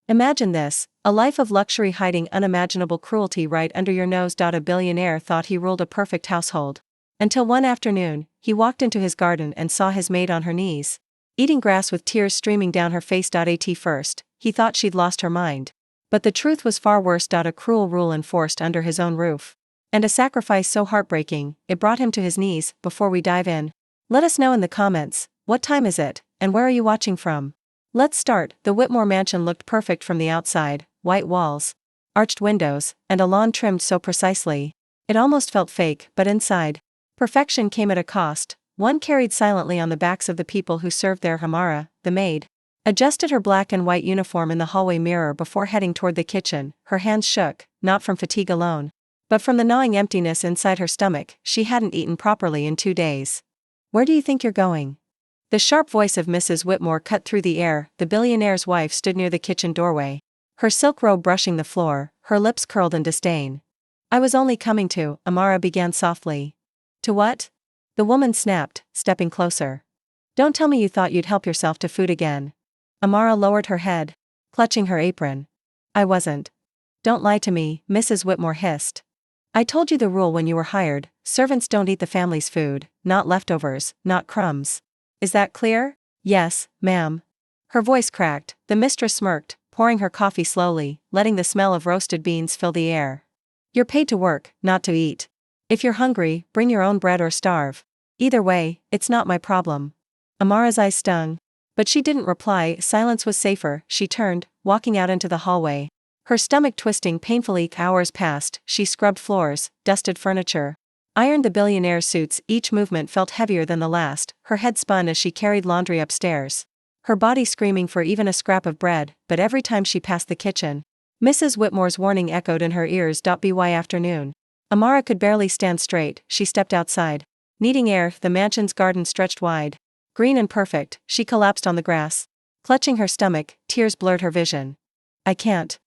Imagine this, a life of luxury hiding unimaginable cruelty right under your nose. A billionaire thought he ruled a perfect household. Until one afternoon, he walked into his garden and saw his maid on her knees, eating grass with tears streaming down her face. At first, he thought she'd lost her mind. But the truth was far worse. A cruel rule enforced under his own roof. And a sacrifice so heartbreaking, it brought him to his knees. Before we dive in, let us know in the comments, what time is it, and where are you watching from? Let's start. The Whitmore mansion looked perfect from the outside, white walls, arched windows, and a lawn trimmed so precisely. It almost felt fake, but inside, perfection came at a cost, one carried silently on the backs of the people who served there. Amara, the maid, adjusted her black and white uniform in the hallway mirror before heading toward the kitchen. Her hands shook, not from fatigue alone, but from the gnawing emptiness inside her stomach. She hadn't eaten properly in 2 days. Where do you think you're going? The sharp voice of Mrs. Whitmore cut through the air. The billionaire's wife stood near the kitchen doorway, her silk robe brushing the floor, her lips curled in disdain. I was only coming to, Amara began softly. To what? The woman snapped, stepping closer. Don't tell me you thought you'd help yourself to food again. Amara lowered her head, clutching her apron. I wasn't. Don't lie to me, Mrs. Whitmore hissed. I told you the rule when you were hired, servants don't eat the family's food, not leftovers, not crumbs. Is that clear? Yes, ma'am. Her voice cracked, the mistress smirked, pouring her coffee slowly, letting the smell of roasted beans fill the air. You're paid to work, not to eat. If you're hungry, bring your own bread or starve. Either way, it's not my problem. Amara's eyes stung. But she didn't reply. Silence was safer. She turned, walking out into the hallway, her stomach twisting painfully. Hours passed. She scrubbed floors, dusted furniture, ironed the billionaire's suits. Each movement felt heavier than the last. Her head spun as she carried laundry upstairs, her body screaming for even a scrap of bread. But every time she passed the kitchen, Mrs. Whitmore's warning echoed in her ears. By afternoon, Amara could barely stand straight. She stepped outside, needing air. The mansion's garden stretched wide, green and perfect. She collapsed on the grass, clutching her stomach. Tears blurred her vision. I can't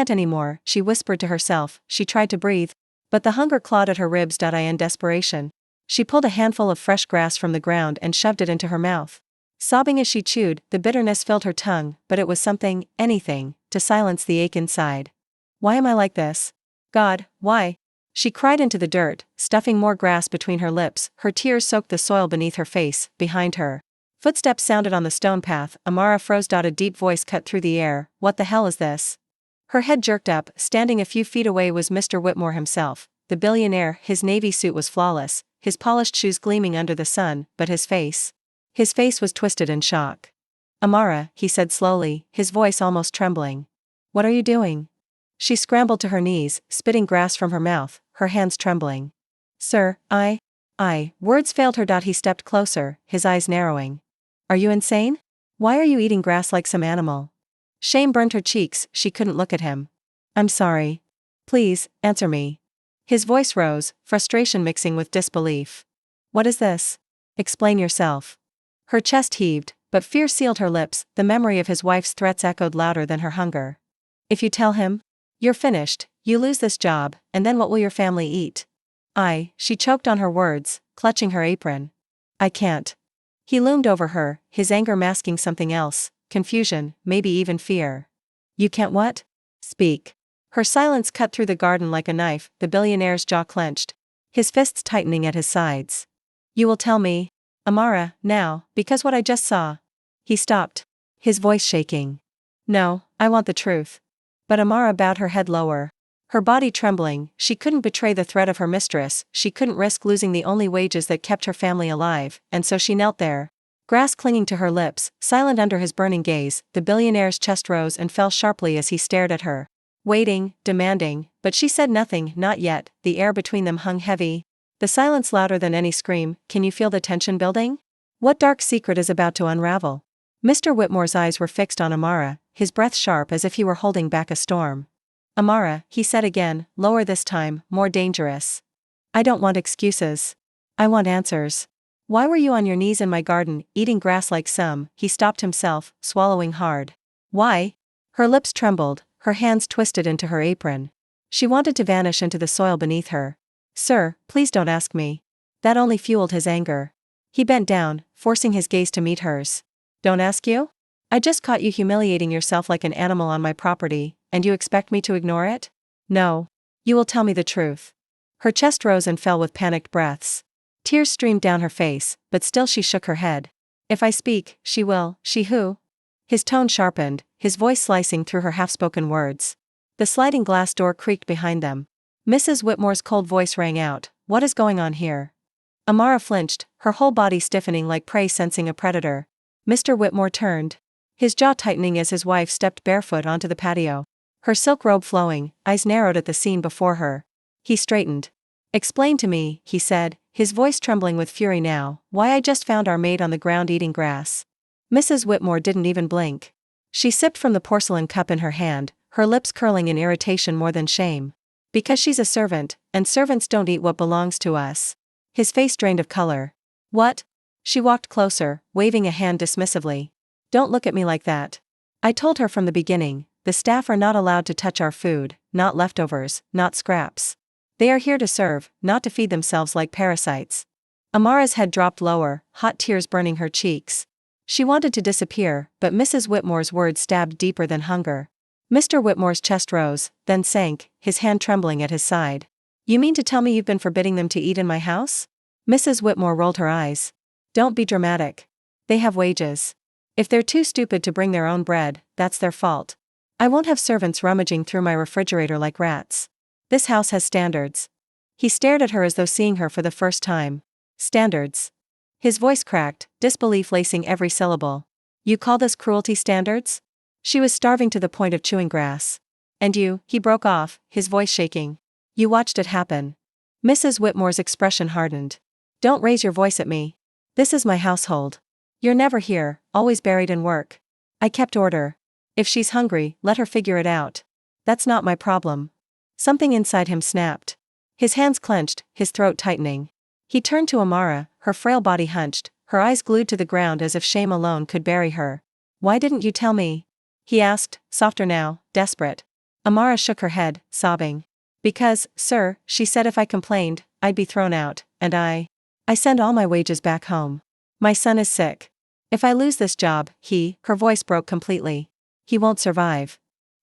anymore, she whispered to herself. She tried to breathe, but the hunger clawed at her ribs. In desperation, she pulled a handful of fresh grass from the ground and shoved it into her mouth. Sobbing as she chewed, the bitterness filled her tongue, but it was something, anything, to silence the ache inside. Why am I like this? God, why? She cried into the dirt, stuffing more grass between her lips. Her tears soaked the soil beneath her face. Behind her, footsteps sounded on the stone path. Amara froze. A deep voice cut through the air. What the hell is this? Her head jerked up. Standing a few feet away was Mr. Whitmore himself, the billionaire. His navy suit was flawless, his polished shoes gleaming under the sun, but his face was twisted in shock. Amara, he said slowly, his voice almost trembling. What are you doing? She scrambled to her knees, spitting grass from her mouth, her hands trembling. Sir, words failed her. He stepped closer, his eyes narrowing. Are you insane? Why are you eating grass like some animal? Shame burned her cheeks. She couldn't look at him. I'm sorry. Please, answer me. His voice rose, frustration mixing with disbelief. What is this? Explain yourself. Her chest heaved, but fear sealed her lips. The memory of his wife's threats echoed louder than her hunger. If you tell him, you're finished, you lose this job, and then what will your family eat? She choked on her words, clutching her apron. I can't. He loomed over her, his anger masking something else, confusion, maybe even fear. You can't what? Speak. Her silence cut through the garden like a knife. The billionaire's jaw clenched, his fists tightening at his sides. You will tell me, Amara, now, because what I just saw. He stopped, his voice shaking. No, I want the truth. But Amara bowed her head lower, her body trembling. She couldn't betray the threat of her mistress, she couldn't risk losing the only wages that kept her family alive, and so she knelt there, grass clinging to her lips, silent under his burning gaze. The billionaire's chest rose and fell sharply as he stared at her, waiting, demanding, but she said nothing. Not yet. The air between them hung heavy, the silence louder than any scream. Can you feel the tension building? What dark secret is about to unravel? Mr. Whitmore's eyes were fixed on Amara, his breath sharp as if he were holding back a storm. Amara, he said again, lower this time, more dangerous. I don't want excuses. I want answers. Why were you on your knees in my garden, eating grass like some? He stopped himself, swallowing hard. Why? Her lips trembled, her hands twisted into her apron. She wanted to vanish into the soil beneath her. Sir, please don't ask me. That only fueled his anger. He bent down, forcing his gaze to meet hers. Don't ask you? I just caught you humiliating yourself like an animal on my property, and you expect me to ignore it? No. You will tell me the truth. Her chest rose and fell with panicked breaths. Tears streamed down her face, but still she shook her head. If I speak, she will, she who? His tone sharpened, his voice slicing through her half-spoken words. The sliding glass door creaked behind them. Mrs. Whitmore's cold voice rang out, "What is going on here?" Amara flinched, her whole body stiffening like prey sensing a predator. Mr. Whitmore turned, his jaw tightening as his wife stepped barefoot onto the patio. Her silk robe flowing, eyes narrowed at the scene before her. He straightened. "Explain to me," he said, his voice trembling with fury now, "why I just found our maid on the ground eating grass." Mrs. Whitmore didn't even blink. She sipped from the porcelain cup in her hand, her lips curling in irritation more than shame. "Because she's a servant, and servants don't eat what belongs to us." His face drained of color. "What?" She walked closer, waving a hand dismissively. "Don't look at me like that. I told her from the beginning, the staff are not allowed to touch our food, not leftovers, not scraps. They are here to serve, not to feed themselves like parasites." Amara's head dropped lower, hot tears burning her cheeks. She wanted to disappear, but Mrs. Whitmore's words stabbed deeper than hunger. Mr. Whitmore's chest rose, then sank, his hand trembling at his side. "You mean to tell me you've been forbidding them to eat in my house?" Mrs. Whitmore rolled her eyes. "Don't be dramatic. They have wages. If they're too stupid to bring their own bread, that's their fault. I won't have servants rummaging through my refrigerator like rats. This house has standards." He stared at her as though seeing her for the first time. "Standards?" His voice cracked, disbelief lacing every syllable. "You call this cruelty standards?" She was starving to the point of chewing grass. "And you," he broke off, his voice shaking. "You watched it happen." Mrs. Whitmore's expression hardened. "Don't raise your voice at me. This is my household. You're never here, always buried in work. I kept order. If she's hungry, let her figure it out. That's not my problem." Something inside him snapped. His hands clenched, his throat tightening. He turned to Amara, her frail body hunched, her eyes glued to the ground as if shame alone could bury her. "Why didn't you tell me?" he asked, softer now, desperate. Amara shook her head, sobbing. "Because, sir," she said, "if I complained, I'd be thrown out, and I send all my wages back home. My son is sick. If I lose this job, her voice broke completely. He won't survive."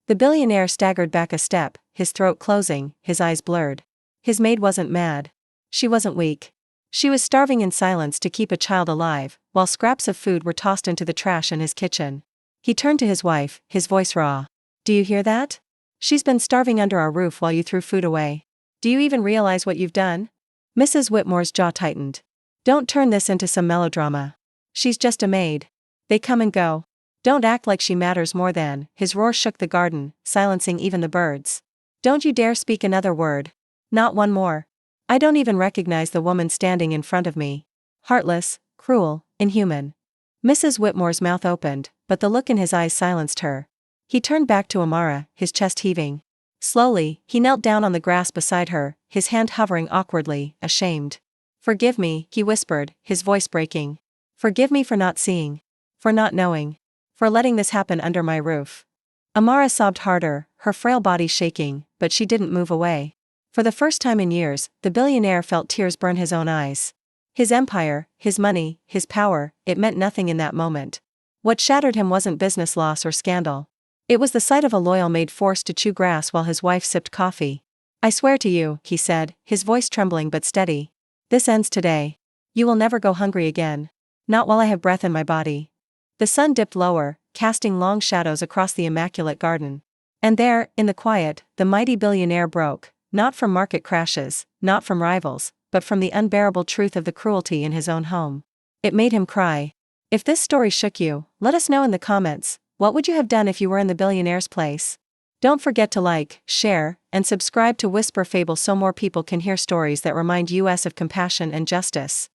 The billionaire staggered back a step, his throat closing, his eyes blurred. His maid wasn't mad. She wasn't weak. She was starving in silence to keep a child alive, while scraps of food were tossed into the trash in his kitchen. He turned to his wife, his voice raw. "Do you hear that? She's been starving under our roof while you threw food away. Do you even realize what you've done?" Mrs. Whitmore's jaw tightened. "Don't turn this into some melodrama. She's just a maid. They come and go. Don't act like she matters more than." His roar shook the garden, silencing even the birds. "Don't you dare speak another word. Not one more. I don't even recognize the woman standing in front of me. Heartless, cruel, inhuman." Mrs. Whitmore's mouth opened, but the look in his eyes silenced her. He turned back to Amara, his chest heaving. Slowly, he knelt down on the grass beside her, his hand hovering awkwardly, ashamed. "Forgive me," he whispered, his voice breaking. "Forgive me for not seeing. For not knowing. For letting this happen under my roof." Amara sobbed harder, her frail body shaking, but she didn't move away. For the first time in years, the billionaire felt tears burn his own eyes. His empire, his money, his power, it meant nothing in that moment. What shattered him wasn't business loss or scandal. It was the sight of a loyal maid forced to chew grass while his wife sipped coffee. "I swear to you," he said, his voice trembling but steady. "This ends today. You will never go hungry again. Not while I have breath in my body." The sun dipped lower, casting long shadows across the immaculate garden. And there, in the quiet, the mighty billionaire broke, not from market crashes, not from rivals, but from the unbearable truth of the cruelty in his own home. It made him cry. If this story shook you, let us know in the comments. What would you have done if you were in the billionaire's place? Don't forget to like, share, and subscribe to Whisper Fable so more people can hear stories that remind us of compassion and justice.